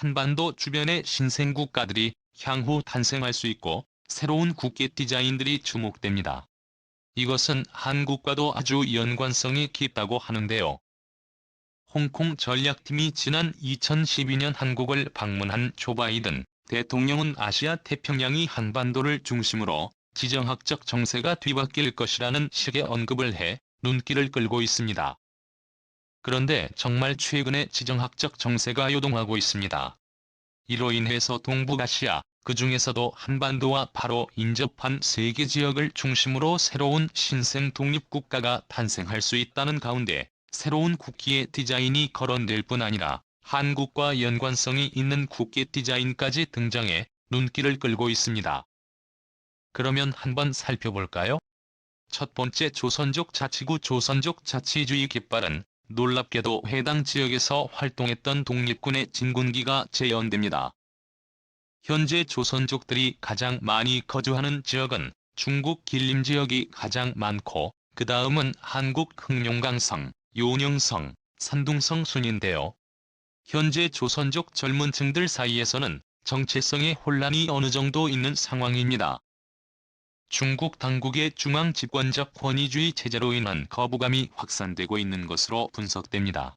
한반도 주변의 신생 국가들이 향후 탄생할 수 있고 새로운 국계 디자인들이 주목됩니다. 이것은 한국과도 아주 연관성이 깊다고 하는데요. 홍콩 전략팀이 지난 2012년 한국을 방문한 조 바이든 대통령은 아시아 태평양이 한반도를 중심으로 지정학적 정세가 뒤바뀔 것이라는 식의 언급을 해 눈길을 끌고 있습니다. 그런데 정말 최근에 지정학적 정세가 요동하고 있습니다. 이로 인해서 동북아시아, 그중에서도 한반도와 바로 인접한 세계 지역을 중심으로 새로운 신생 독립국가가 탄생할 수 있다는 가운데 새로운 국기의 디자인이 거론될 뿐 아니라 한국과 연관성이 있는 국기 디자인까지 등장해 눈길을 끌고 있습니다. 그러면 한번 살펴볼까요? 첫 번째, 조선족 자치구. 조선족 자치주의 깃발은 놀랍게도 해당 지역에서 활동했던 독립군의 진군기가 재현됩니다. 현재 조선족들이 가장 많이 거주하는 지역은 중국 길림 지역이 가장 많고 그 다음은 한국 흑룡강성, 요령성, 산둥성 순인데요. 현재 조선족 젊은 층들 사이에서는 정체성의 혼란이 어느 정도 있는 상황입니다. 중국 당국의 중앙 집권적 권위주의 체제로 인한 거부감이 확산되고 있는 것으로 분석됩니다.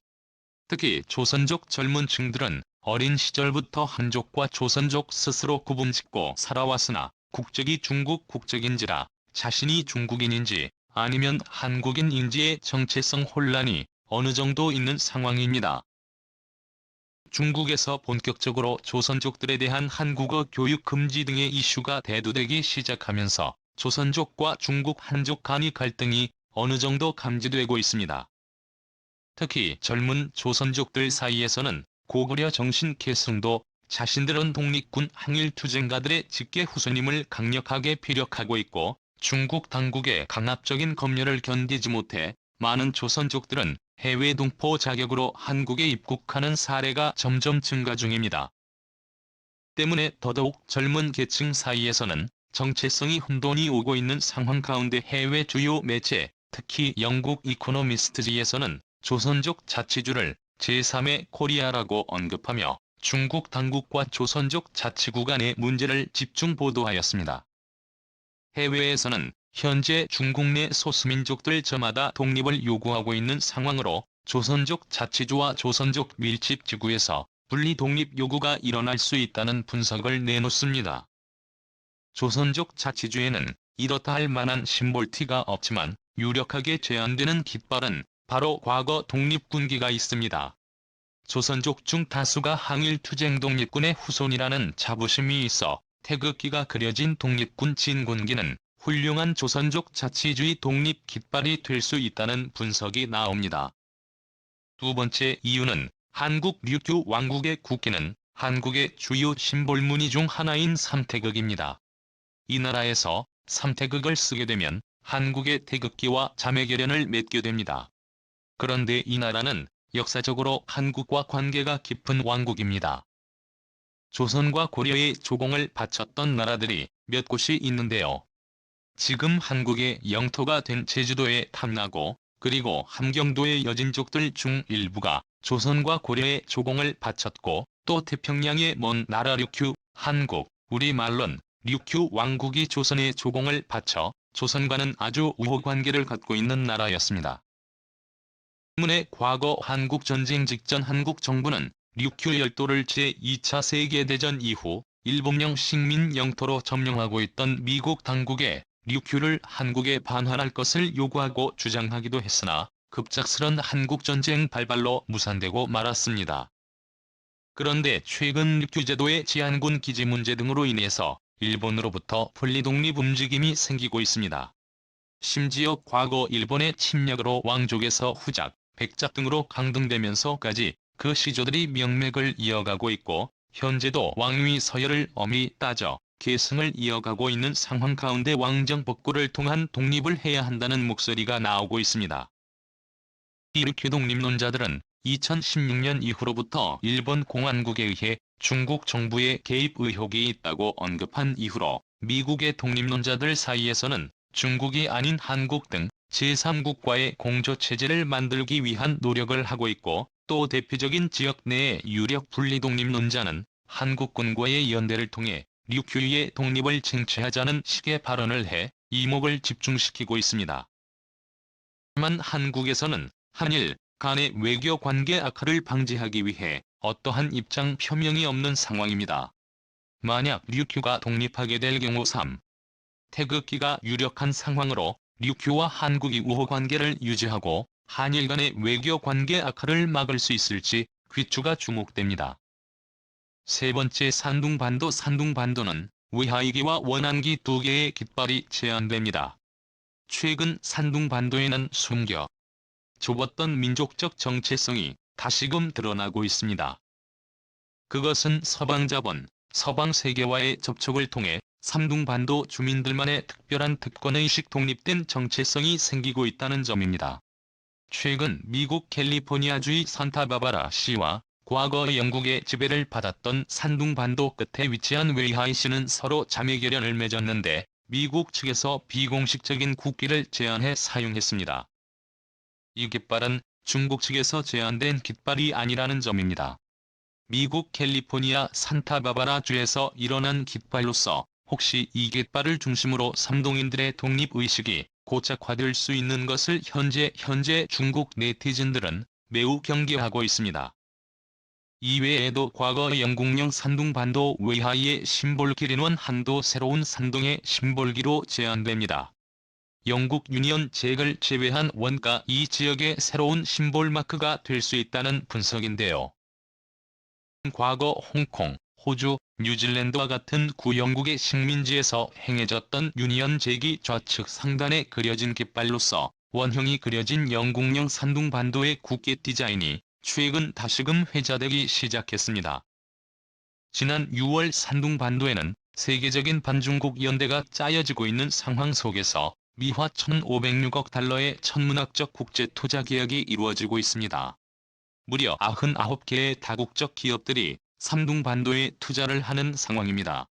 특히 조선족 젊은 층들은 어린 시절부터 한족과 조선족 스스로 구분짓고 살아왔으나 국적이 중국 국적인지라 자신이 중국인인지 아니면 한국인인지의 정체성 혼란이 어느 정도 있는 상황입니다. 중국에서 본격적으로 조선족들에 대한 한국어 교육 금지 등의 이슈가 대두되기 시작하면서 조선족과 중국 한족 간의 갈등이 어느 정도 감지되고 있습니다. 특히 젊은 조선족들 사이에서는 고구려 정신 계승도 자신들은 독립군 항일투쟁가들의 직계 후손임을 강력하게 피력하고 있고 중국 당국의 강압적인 검열을 견디지 못해 많은 조선족들은 해외 동포 자격으로 한국에 입국하는 사례가 점점 증가 중입니다. 때문에 더더욱 젊은 계층 사이에서는 정체성이 혼돈이 오고 있는 상황 가운데 해외 주요 매체, 특히 영국 이코노미스트지에서는 조선족 자치주를 제3의 코리아라고 언급하며 중국 당국과 조선족 자치구 간의 문제를 집중 보도하였습니다. 해외에서는 현재 중국 내 소수민족들 저마다 독립을 요구하고 있는 상황으로 조선족 자치주와 조선족 밀집지구에서 분리 독립 요구가 일어날 수 있다는 분석을 내놓습니다. 조선족 자치주에는 이렇다 할 만한 심볼티가 없지만 유력하게 제한되는 깃발은 바로 과거 독립군기가 있습니다. 조선족 중 다수가 항일투쟁 독립군의 후손이라는 자부심이 있어 태극기가 그려진 독립군 진군기는 훌륭한 조선족 자치주의 독립 깃발이 될 수 있다는 분석이 나옵니다. 두 번째 이유는 한국 류큐 왕국의 국기는 한국의 주요 심볼 무늬 중 하나인 삼태극입니다. 이 나라에서 삼태극을 쓰게 되면 한국의 태극기와 자매결연을 맺게 됩니다. 그런데 이 나라는 역사적으로 한국과 관계가 깊은 왕국입니다. 조선과 고려의 조공을 바쳤던 나라들이 몇 곳이 있는데요. 지금 한국의 영토가 된 제주도의 탐나고 그리고 함경도의 여진족들 중 일부가 조선과 고려의 조공을 바쳤고 또 태평양의 먼 나라 류큐, 한국, 우리말론 류큐 왕국이 조선의 조공을 바쳐 조선과는 아주 우호관계를 갖고 있는 나라였습니다. 때문에 과거 한국전쟁 직전 한국 정부는 류큐 열도를 제2차 세계대전 이후 일본령 식민 영토로 점령하고 있던 미국 당국에 류큐를 한국에 반환할 것을 요구하고 주장하기도 했으나 급작스런 한국전쟁 발발로 무산되고 말았습니다. 그런데 최근 류큐 제도의 지한군 기지 문제 등으로 인해서 일본으로부터 분리독립 움직임이 생기고 있습니다. 심지어 과거 일본의 침략으로 왕족에서 후작, 백작 등으로 강등되면서까지 그 시조들이 명맥을 이어가고 있고 현재도 왕위 서열을 엄히 따져 계승을 이어가고 있는 상황 가운데 왕정 복구를 통한 독립을 해야 한다는 목소리가 나오고 있습니다. 류큐 독립론자들은 2016년 이후로부터 일본 공안국에 의해 중국 정부의 개입 의혹이 있다고 언급한 이후로 미국의 독립론자들 사이에서는 중국이 아닌 한국 등 제3국과의 공조체제를 만들기 위한 노력을 하고 있고 또 대표적인 지역 내의 유력 분리독립론자는 한국군과의 연대를 통해 류큐이의 독립을 쟁취하자는 식의 발언을 해 이목을 집중시키고 있습니다. 하지만 한국에서는 한일 간의 외교 관계 악화를 방지하기 위해 어떠한 입장 표명이 없는 상황입니다. 만약 류큐가 독립하게 될 경우 태극기가 유력한 상황으로 류큐와 한국이 우호 관계를 유지하고 한일 간의 외교 관계 악화를 막을 수 있을지 귀추가 주목됩니다. 세 번째, 산둥반도는 외하이기와 원안기 두 개의 깃발이 제한됩니다. 최근 산둥반도에는 숨겨 좁았던 민족적 정체성이 다시금 드러나고 있습니다. 그것은 서방자본, 서방세계와의 접촉을 통해 산둥반도 주민들만의 특별한 특권의식, 독립된 정체성이 생기고 있다는 점입니다. 최근 미국 캘리포니아주의 산타바바라 시와 과거 영국의 지배를 받았던 산둥반도 끝에 위치한 웨이하이시는 서로 자매결연을 맺었는데 미국 측에서 비공식적인 국기를 제안해 사용했습니다. 이 깃발은 중국 측에서 제안된 깃발이 아니라는 점입니다. 미국 캘리포니아 산타바바라 주에서 일어난 깃발로서 혹시 이 깃발을 중심으로 삼동인들의 독립의식이 고착화될 수 있는 것을 현재 중국 네티즌들은 매우 경계하고 있습니다. 이외에도 과거 영국령 산둥반도 웨이하이의 심볼기는 한도 새로운 산동의 심볼기로 제한됩니다. 영국 유니언 잭을 제외한 원가 이 지역의 새로운 심볼 마크가 될 수 있다는 분석인데요. 과거 홍콩, 호주, 뉴질랜드와 같은 구영국의 식민지에서 행해졌던 유니언 잭이 좌측 상단에 그려진 깃발로서 원형이 그려진 영국령 산둥반도의 국기 디자인이 최근 다시금 회자되기 시작했습니다. 지난 6월 산둥반도에는 세계적인 반중국 연대가 짜여지고 있는 상황 속에서 미화 1,506억 달러의 천문학적 국제 투자 계약이 이루어지고 있습니다. 무려 99개의 다국적 기업들이 산둥반도에 투자를 하는 상황입니다.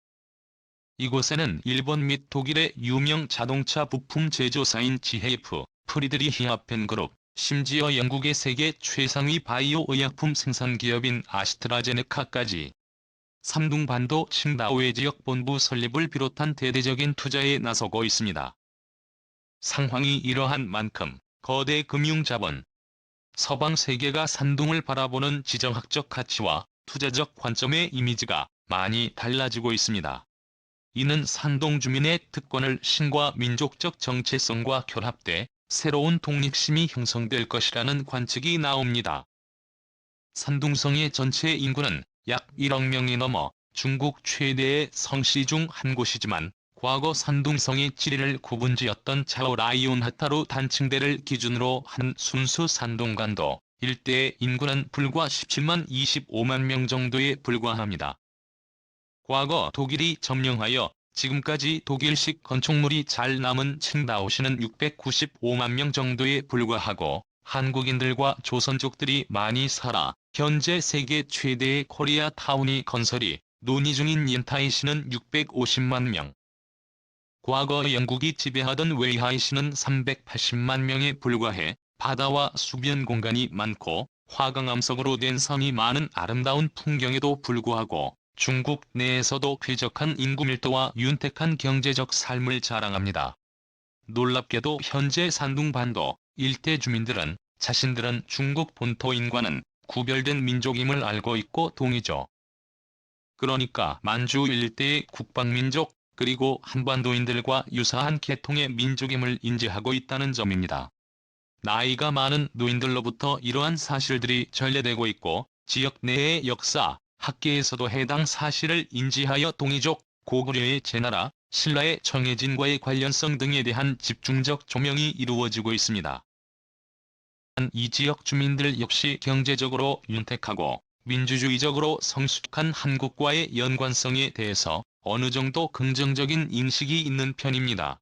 이곳에는 일본 및 독일의 유명 자동차 부품 제조사인 GF, 프리드리히하펜 그룹, 심지어 영국의 세계 최상위 바이오 의약품 생산 기업인 아스트라제네카까지 산둥반도 칭다오의 지역 본부 설립을 비롯한 대대적인 투자에 나서고 있습니다. 상황이 이러한 만큼 거대 금융자본, 서방 세계가 산둥을 바라보는 지정학적 가치와 투자적 관점의 이미지가 많이 달라지고 있습니다. 이는 산동 주민의 특권을 신과 민족적 정체성과 결합돼 새로운 독립심이 형성될 것이라는 관측이 나옵니다. 산둥성의 전체 인구는 약 1억 명이 넘어 중국 최대의 성시 중 한 곳이지만 과거 산둥성의 지리를 구분지었던 차오라이온 하타루 단층대를 기준으로 한 순수 산둥간도 일대의 인구는 불과 17만 25만 명 정도에 불과합니다. 과거 독일이 점령하여 지금까지 독일식 건축물이 잘 남은 칭다오시는 695만 명 정도에 불과하고 한국인들과 조선족들이 많이 살아 현재 세계 최대의 코리아 타운이 건설이 논의 중인 옌타이시는 650만 명. 과거 영국이 지배하던 웨이하이시는 380만 명에 불과해 바다와 수변 공간이 많고 화강암석으로 된 섬이 많은 아름다운 풍경에도 불구하고 중국 내에서도 쾌적한 인구 밀도와 윤택한 경제적 삶을 자랑합니다. 놀랍게도 현재 산둥반도 일대 주민들은 자신들은 중국 본토인과는 구별된 민족임을 알고 있고 동의죠. 그러니까 만주 일대의 국방민족 그리고 한반도인들과 유사한 계통의 민족임을 인지하고 있다는 점입니다. 나이가 많은 노인들로부터 이러한 사실들이 전래되고 있고 지역 내의 역사, 학계에서도 해당 사실을 인지하여 동이족, 고구려의 제나라, 신라의 정해진과의 관련성 등에 대한 집중적 조명이 이루어지고 있습니다. 이 지역 주민들 역시 경제적으로 윤택하고 민주주의적으로 성숙한 한국과의 연관성에 대해서 어느 정도 긍정적인 인식이 있는 편입니다.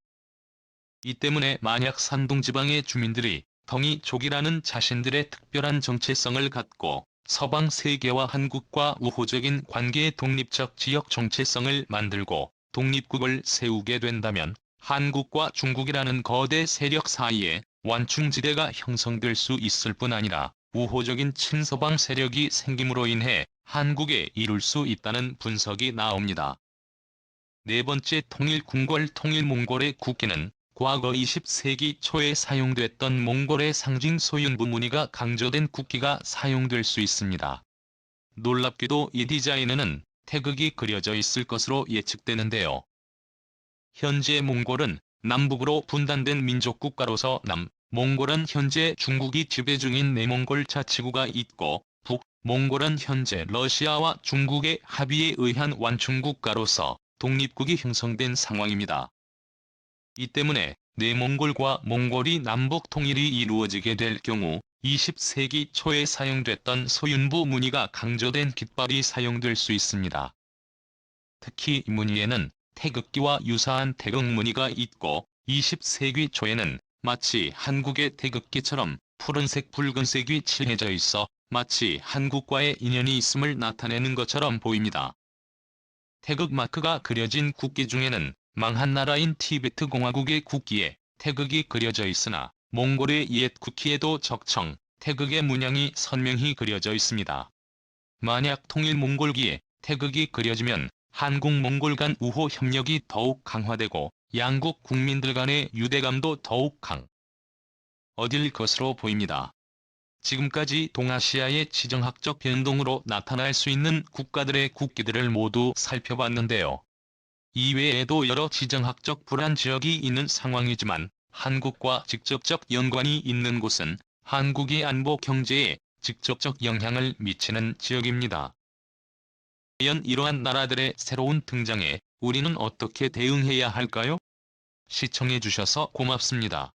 이 때문에 만약 산둥지방의 주민들이 덩이족이라는 자신들의 특별한 정체성을 갖고 서방 세계와 한국과 우호적인 관계의 독립적 지역 정체성을 만들고 독립국을 세우게 된다면 한국과 중국이라는 거대 세력 사이에 완충지대가 형성될 수 있을 뿐 아니라 우호적인 친서방 세력이 생김으로 인해 한국에 이룰 수 있다는 분석이 나옵니다. 네 번째, 통일궁궐. 통일몽골의 국기는 과거 20세기 초에 사용됐던 몽골의 상징 소윤부 무늬가 강조된 국기가 사용될 수 있습니다. 놀랍게도 이 디자인에는 태극이 그려져 있을 것으로 예측되는데요. 현재 몽골은 남북으로 분단된 민족 국가로서 몽골은 현재 중국이 지배 중인 내몽골 자치구가 있고, 북몽골은 현재 러시아와 중국의 합의에 의한 완충 국가로서 독립국이 형성된 상황입니다. 이 때문에 내몽골과 몽골이 남북 통일이 이루어지게 될 경우 20세기 초에 사용됐던 소윤부 무늬가 강조된 깃발이 사용될 수 있습니다. 특히 이 무늬에는 태극기와 유사한 태극 무늬가 있고, 20세기 초에는 마치 한국의 태극기처럼 푸른색 붉은색이 칠해져 있어 마치 한국과의 인연이 있음을 나타내는 것처럼 보입니다. 태극 마크가 그려진 국기 중에는 망한 나라인 티베트 공화국의 국기에 태극이 그려져 있으나 몽골의 옛 국기에도 적청, 태극의 문양이 선명히 그려져 있습니다. 만약 통일몽골기에 태극이 그려지면 한국-몽골 간 우호 협력이 더욱 강화되고 양국 국민들 간의 유대감도 더욱 강해질 것으로 보입니다. 지금까지 동아시아의 지정학적 변동으로 나타날 수 있는 국가들의 국기들을 모두 살펴봤는데요. 이외에도 여러 지정학적 불안 지역이 있는 상황이지만 한국과 직접적 연관이 있는 곳은 한국의 안보 경제에 직접적 영향을 미치는 지역입니다. 과연 이러한 나라들의 새로운 등장에 우리는 어떻게 대응해야 할까요? 시청해주셔서 고맙습니다.